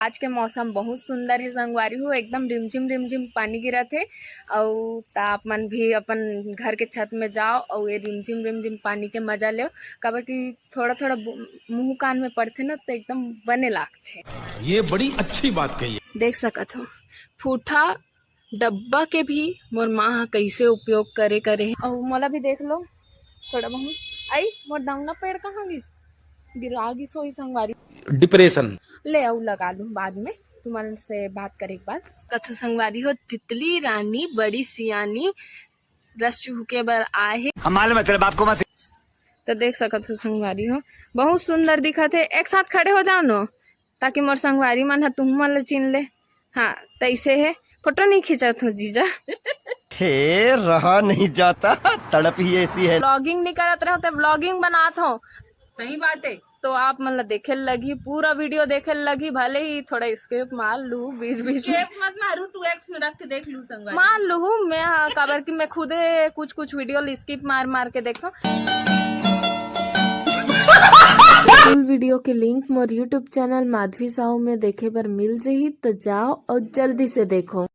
आज के मौसम बहुत सुंदर है संगवारी हो, एकदम रिमझिम पानी गिरा थे और आप मन भी अपन घर के छत में जाओ और ये रिमझिम पानी के मजा ले, काबर कि थोड़ा थोड़ा मुंह कान में पड़ते ना तो एकदम बने लागते। ये बड़ी अच्छी बात कही है। देख सकत हो फूठा डब्बा के भी मोर माँ कैसे उपयोग करे और मोला भी देख लो थोड़ा बहुत आई मोर दाउना पेड़ कहाँ गिस गिरा गिस हो संगवारी डिप्रेशन ले आऊ लगा लूं बाद में तुम्हारे से बात करे के बाद। कथो संगवारी हो तितली रानी बड़ी सियानी रस चूके बर आए है हमारे में तेरे बाप को मत। तो देख सकत हो संगवारी हो बहुत सुंदर दिखत है। एक साथ खड़े हो जाओ नो ताकि मोर संगवारी मन है तुम मन चिन ले। हाँ तैसे है फोटो नहीं खिंचत हो जीजा हे रहा नहीं जाता तड़प ही ऐसी है। ब्लॉगिंग नहीं करत रहो तो ब्लॉगिंग बनात हो। सही बात है तो आप मतलब देखे लगी पूरा वीडियो देखे लगी भले ही थोड़ा स्केप मार लू बीच मत मारू 2x में रख के देख लू संग मार लू मैं काबर की मैं खुदे कुछ वीडियो स्किप मार के देखो। फुल वीडियो के लिंक मोर यूट्यूब चैनल माधवी साहू में देखे बर मिल जाही तो जाओ और जल्दी से देखो।